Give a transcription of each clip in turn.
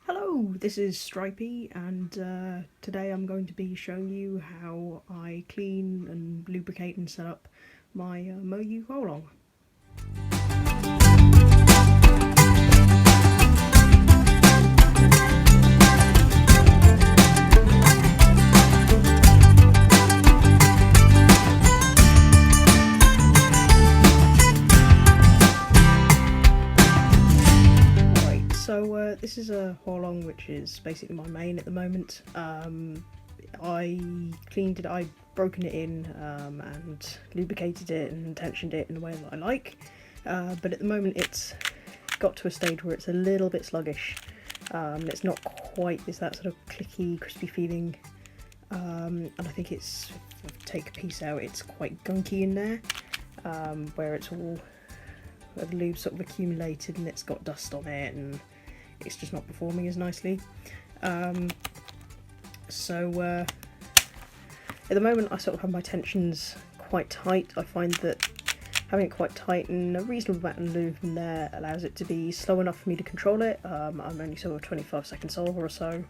Hello, this is Stripy, and today I'm going to be showing you how I clean and lubricate and set up my Moyu Hualong. So this is a Hualong, which is basically my main at the moment. I cleaned it, I've broken it in and lubricated it and tensioned it in a way that I like, but at the moment it's got to a stage where it's a little bit sluggish. It's not quite, it's that sort of clicky, crispy feeling, and I think it's, if I take a piece out, it's quite gunky in there, where it's all, the lube sort of accumulated and it's got dust on it and it's just not performing as nicely. So at the moment I sort of have my tensions quite tight. I find that having it quite tight and a reasonable amount of lube in there allows it to be slow enough for me to control it. I'm only sort of 25-second solver or so,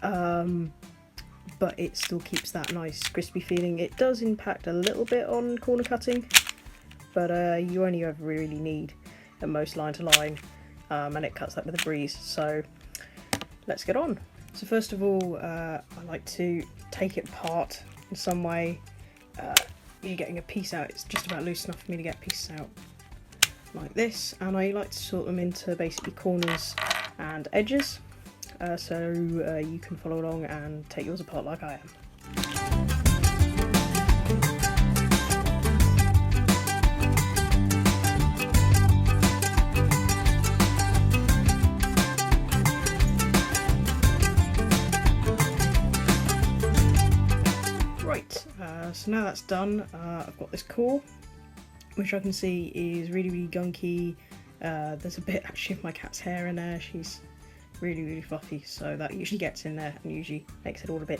but it still keeps that nice crispy feeling. It does impact a little bit on corner cutting, but you only ever really need at most line to line, and it cuts that with a breeze. So let's get on. So first of all, I like to take it apart in some way. You're getting a piece out, it's just about loose enough for me to get pieces out like this, and I like to sort them into basically corners and edges, so you can follow along and take yours apart like I am. So now that's done, I've got this core, which I can see is really gunky. There's a bit actually of my cat's hair in there. She's really fluffy, so that usually gets in there and usually makes it all a bit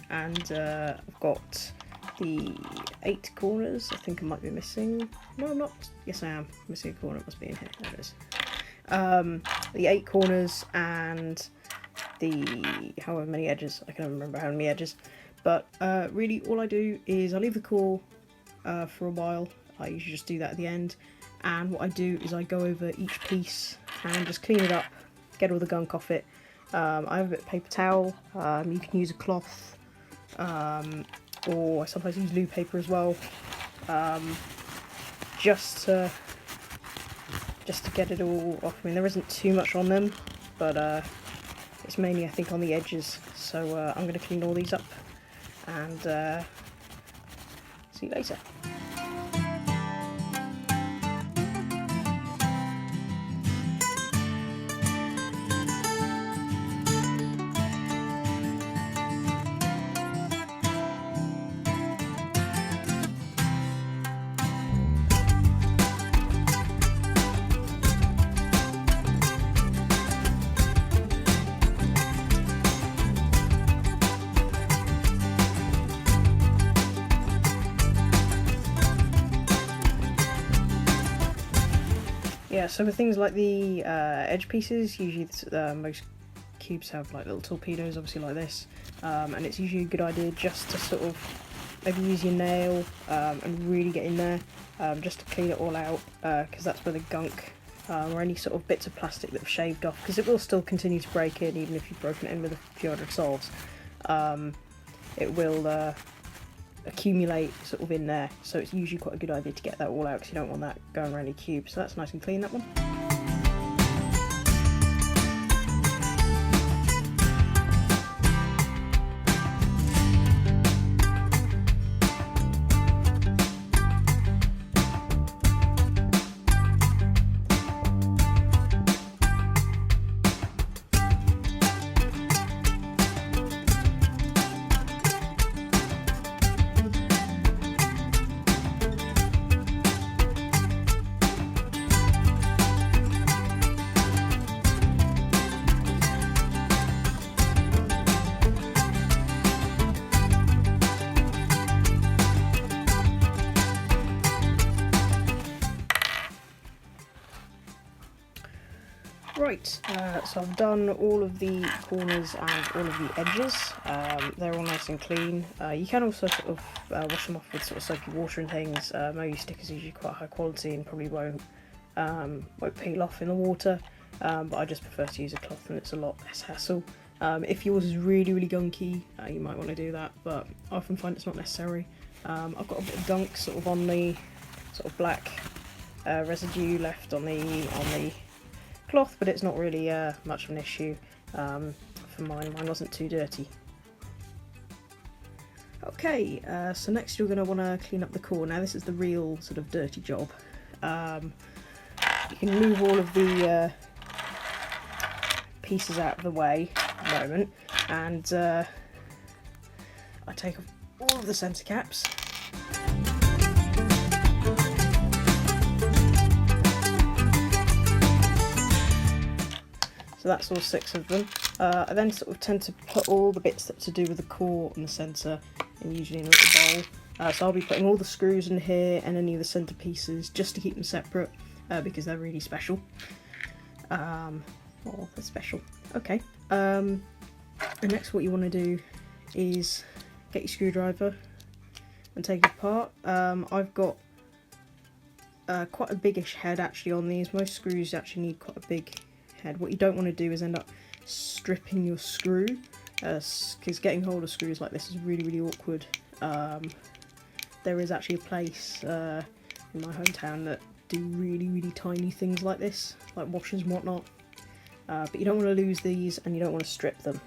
and I've got the 8 corners. I think I might be missing, no I'm not, yes I am missing a corner, it must be in here, there it is. The 8 corners and the however many edges, I can't remember how many edges. But really all I do is I leave the core for a while. I usually just do that at the end, and what I do is I go over each piece and just clean it up, get all the gunk off it. I have a bit of paper towel, you can use a cloth, or I sometimes use lube paper as well, just to get it all off. I mean, there isn't too much on them, but it's mainly I think on the edges, so I'm going to clean all these up and see you later. Yeah, so with things like the edge pieces, usually most cubes have like little torpedoes, obviously like this, and it's usually a good idea just to sort of maybe use your nail and really get in there, just to clean it all out, because that's where the gunk or any sort of bits of plastic that have shaved off, because it will still continue to break in even if you've broken it in with a few hundred sols. It will accumulate sort of in there, so it's usually quite a good idea to get that all out because you don't want that going around your cube. So that's nice and clean, that one. Right, so I've done all of the corners and all of the edges. They're all nice and clean. You can also sort of wash them off with sort of soapy water and things. Moyu stickers are usually quite high quality and probably won't peel off in the water, but I just prefer to use a cloth and it's a lot less hassle. If yours is really gunky, you might want to do that, but I often find it's not necessary. I've got a bit of gunk sort of on the sort of black residue left on the cloth, but it's not really much of an issue for mine. Mine wasn't too dirty. Okay, so next you're going to want to clean up the core. Now this is the real sort of dirty job. You can move all of the pieces out of the way at the moment, and I take off all of the centre caps. So that's all 6 of them. I then sort of tend to put all the bits that to do with the core in the centre, and usually in a little bowl. So I'll be putting all the screws in here and any of the centre pieces just to keep them separate because they're really special. Oh, they're special. Okay. And next what you want to do is get your screwdriver and take it apart. I've got quite a biggish head actually on these. Most screws actually need quite a big head. What you don't want to do is end up stripping your screw, because getting hold of screws like this is really awkward. There is actually a place in my hometown that do really tiny things like this, like washers and whatnot, but you don't want to lose these and you don't want to strip them,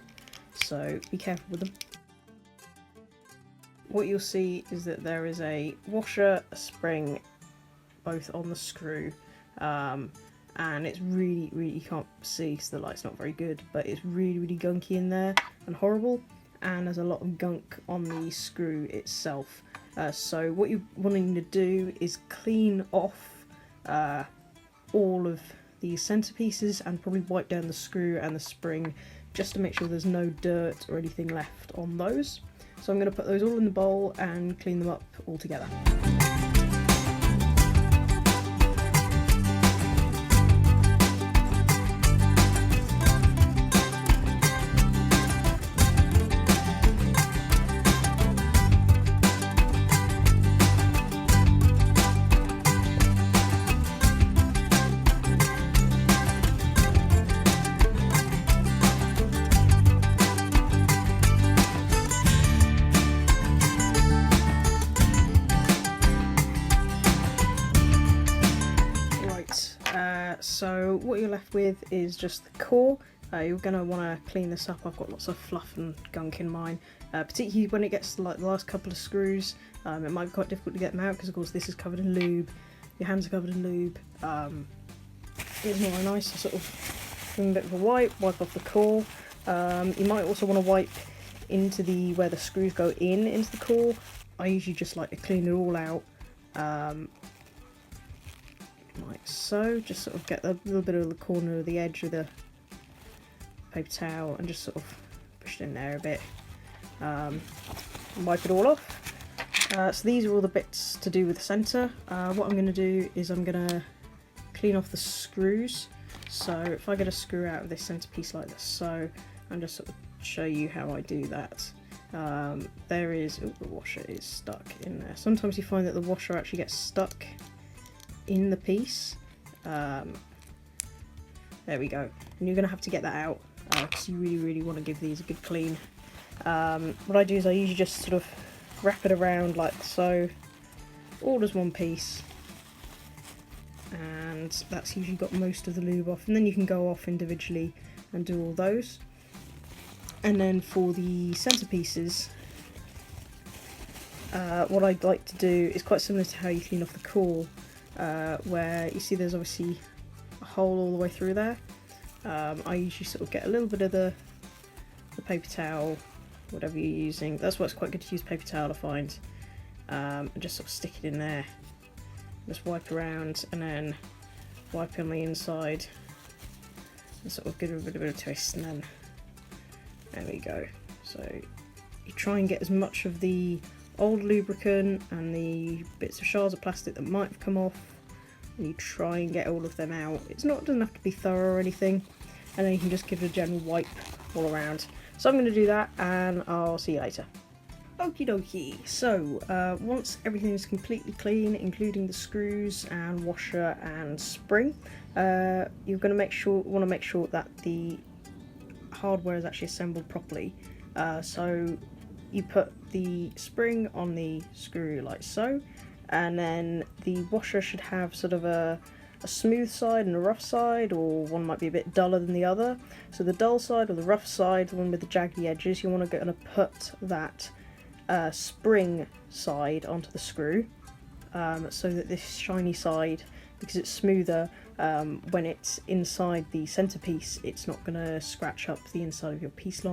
so be careful with them. What you'll see is that there is a washer, a spring, both on the screw, and it's really, you can't see because the light's not very good, but it's really gunky in there and horrible, and there's a lot of gunk on the screw itself. So what you're wanting to do is clean off all of the centerpieces and probably wipe down the screw and the spring just to make sure there's no dirt or anything left on those. So I'm going to put those all in the bowl and clean them up all together. So what you're left with is just the core. You're going to want to clean this up. I've got lots of fluff and gunk in mine, particularly when it gets to like the last couple of screws. It might be quite difficult to get them out because of course this is covered in lube, your hands are covered in lube. It's not very nice to sort of give them a bit of a wipe off the core. You might also want to wipe into where the screws go into the core. I usually just like to clean it all out. Like so, just sort of get a little bit of the corner of the edge of the paper towel and just sort of push it in there a bit, wipe it all off. So these are all the bits to do with the centre. What I'm going to do is I'm going to clean off the screws. So if I get a screw out of this centrepiece like this, so I'm just sort of show you how I do that. There is, the washer is stuck in there. Sometimes you find that the washer actually gets stuck in the piece. There we go, and you're gonna have to get that out because you really want to give these a good clean. What I do is I usually just sort of wrap it around like so, all as one piece, and that's usually got most of the lube off, and then you can go off individually and do all those. And then for the centerpieces, what I'd like to do is quite similar to how you clean off the core, where you see there's obviously a hole all the way through there. I usually sort of get a little bit of the paper towel, whatever you're using. That's why it's quite good to use paper towel, I find, and just sort of stick it in there. Just wipe around and then wipe on the inside and sort of give it a bit of a twist, and then there we go. So you try and get as much of the old lubricant and the bits of shards of plastic that might have come off, and you try and get all of them out. It doesn't have to be thorough or anything, and then you can just give it a general wipe all around. So I'm going to do that, and I'll see you later. Okie dokie, so once everything's completely clean, including the screws and washer and spring, you're going to want to make sure that the hardware is actually assembled properly. So you put the spring on the screw like so, and then the washer should have sort of a smooth side and a rough side, or one might be a bit duller than the other. So the dull side or the rough side, the one with the jaggedy edges, you want to put that spring side onto the screw, so that this shiny side, because it's smoother, when it's inside the centerpiece, it's not going to scratch up the inside of your piece,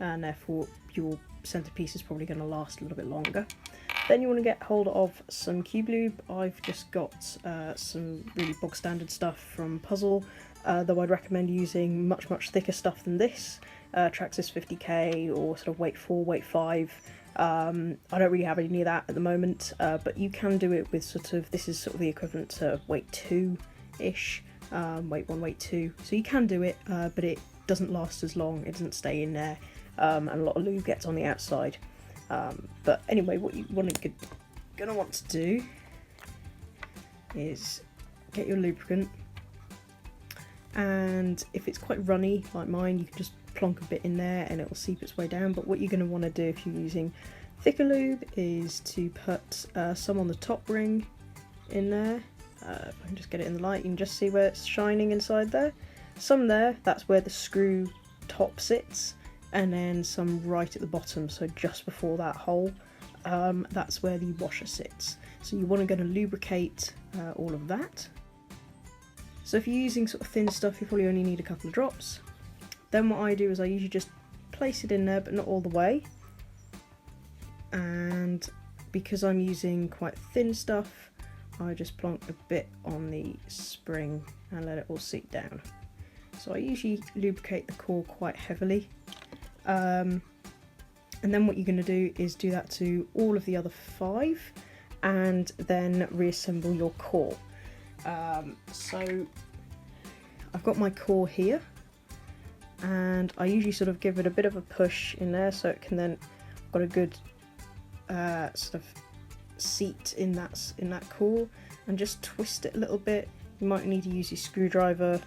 and therefore your centerpiece is probably going to last a little bit longer. Then you want to get hold of some cube lube. I've just got some really bog standard stuff from Puzzle, though I'd recommend using much thicker stuff than this. Traxxas 50k or sort of weight 4, weight 5. I don't really have any of that at the moment, but you can do it with sort of, this is sort of the equivalent to weight 2-ish, weight 1, weight 2. So you can do it, but it doesn't last as long, it doesn't stay in there, and a lot of lube gets on the outside. But anyway, what you're gonna want to do is get your lubricant, and if it's quite runny like mine, you can just plonk a bit in there and it will seep its way down. But what you're going to want to do if you're using thicker lube is to put some on the top ring in there. If I can just get it in the light, you can just see where it's shining inside there. Some there, that's where the screw top sits, and then some right at the bottom, so just before that hole, that's where the washer sits. So you want to lubricate all of that. So if you're using sort of thin stuff, you probably only need a couple of drops. Then what I do is I usually just place it in there, but not all the way. And because I'm using quite thin stuff, I just plonk a bit on the spring and let it all seep down. So I usually lubricate the core quite heavily. And then what you're going to do is do that to all of the other 5, and then reassemble your core. So I've got my core here, and I usually sort of give it a bit of a push in there so it can then got a good sort of seat in that core, and just twist it a little bit. You might need to use your screwdriver.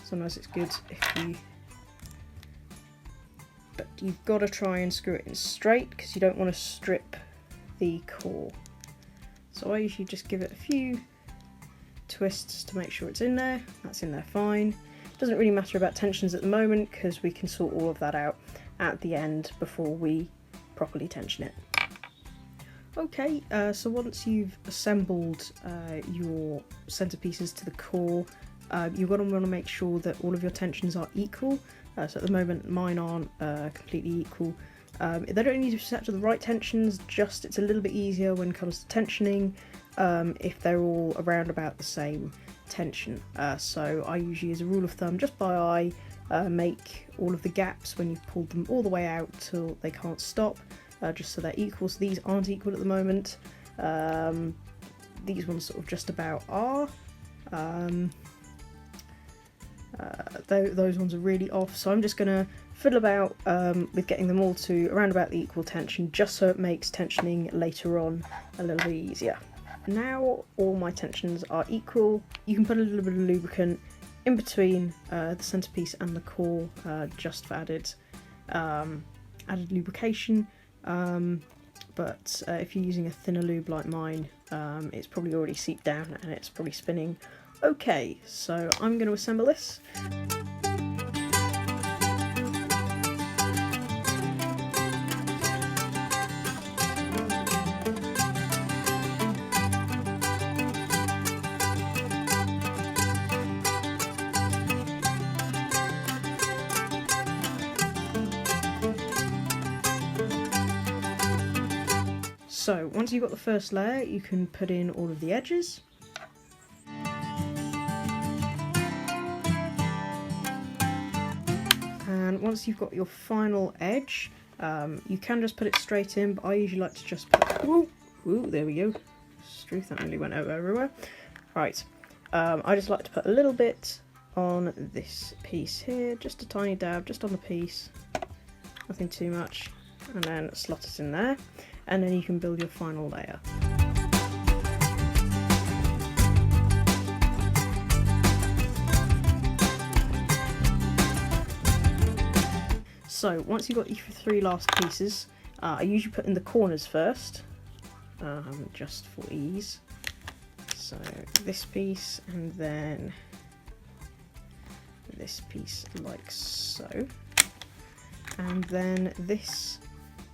Sometimes it's good if you, but you've got to try and screw it in straight because you don't want to strip the core. So I usually just give it a few twists to make sure it's in there. That's in there fine. Doesn't really matter about tensions at the moment because we can sort all of that out at the end before we properly tension it. Okay, so once you've assembled your centerpieces to the core, you're going to want to make sure that all of your tensions are equal. So at the moment mine aren't completely equal. They don't need to be set to the right tensions, just it's a little bit easier when it comes to tensioning if they're all around about the same tension. So I usually, as a rule of thumb, just by eye, make all of the gaps when you've pulled them all the way out till they can't stop, just so they're equal. So these aren't equal at the moment. These ones sort of just about are. Those ones are really off, so I'm just going to fiddle about with getting them all to around about the equal tension, just so it makes tensioning later on a little bit easier. Now all my tensions are equal. You can put a little bit of lubricant in between the centerpiece and the core, just for added lubrication. But if you're using a thinner lube like mine, it's probably already seeped down and it's probably spinning. Okay, so I'm going to assemble this. So once you've got the first layer, you can put in all of the edges. And once you've got your final edge, you can just put it straight in, but I usually like to just put, ooh, there we go. Struth, that nearly went over everywhere. Right, I just like to put a little bit on this piece here, just a tiny dab, just on the piece, nothing too much, and then slot it in there, and then you can build your final layer. So once you've got your 3 last pieces, I usually put in the corners first, just for ease. So this piece, and then this piece like so, and then this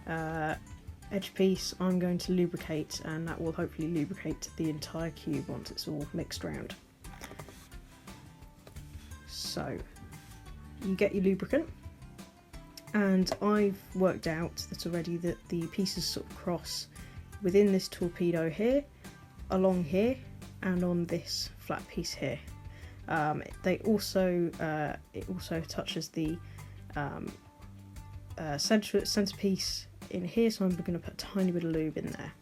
edge piece I'm going to lubricate, and that will hopefully lubricate the entire cube once it's all mixed round. So you get your lubricant, and I've worked out that already that the pieces sort of cross within this torpedo here, along here, and on this flat piece here. It also touches the centerpiece in here, so I'm going to put a tiny bit of lube in there.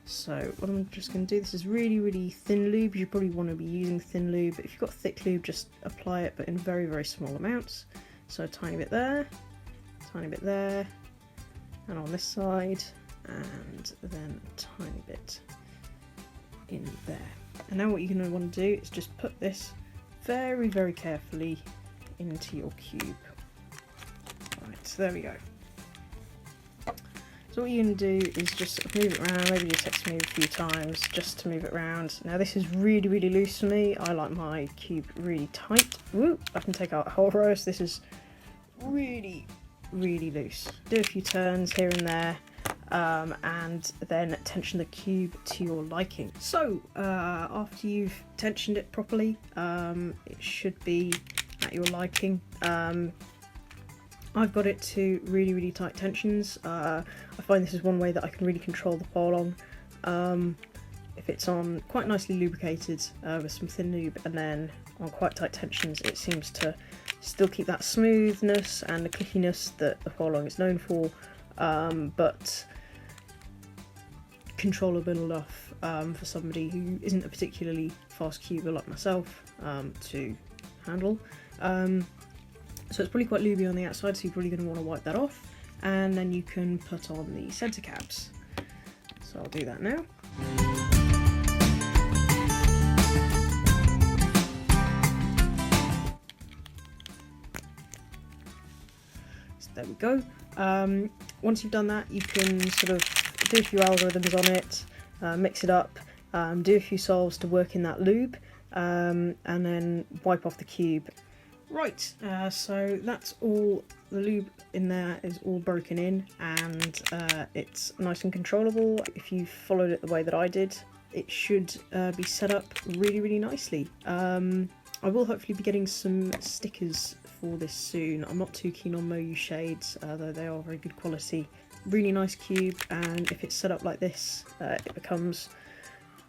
So what I'm just going to do, this is really thin lube. You probably want to be using thin lube, but if you've got thick lube, just apply it, but in very small amounts. So a tiny bit there, tiny bit there, and on this side, and then a tiny bit in there. And now what you're going to want to do is just put this very carefully into your cube. Right, so there we go. So what you're going to do is just sort of move it around, maybe just text me a few times just to move it around. Now this is really loose for me. I like my cube really tight. Woo! I can take out a whole row, so this is really loose. Do a few turns here and there, and then tension the cube to your liking. So after you've tensioned it properly, it should be at your liking. I've got it to really tight tensions. I find this is one way that I can really control the Hualong. If it's on quite nicely lubricated with some thin lube, and then on quite tight tensions, it seems to still keep that smoothness and the clickiness that the Hualong is known for, but controllable enough for somebody who isn't a particularly fast cuber like myself to handle. So it's probably quite lubey on the outside, so you're probably going to want to wipe that off, and then you can put on the centre caps. So I'll do that now. There we go. Once you've done that, you can sort of do a few algorithms on it, mix it up, do a few solves to work in that lube, and then wipe off the cube. Right, so that's all. The lube in there is all broken in, and it's nice and controllable. If you followed it the way that I did, it should be set up really nicely. I will hopefully be getting some stickers for this soon. I'm not too keen on Moyu shades, though they are very good quality. Really nice cube, and if it's set up like this, it becomes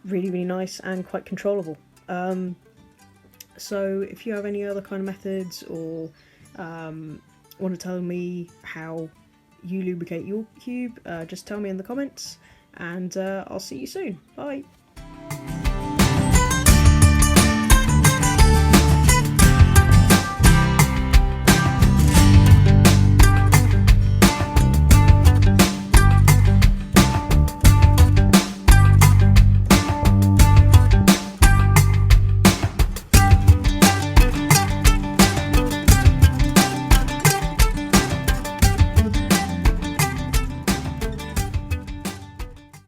really nice and quite controllable. So if you have any other kind of methods, or want to tell me how you lubricate your cube, just tell me in the comments, and I'll see you soon. Bye!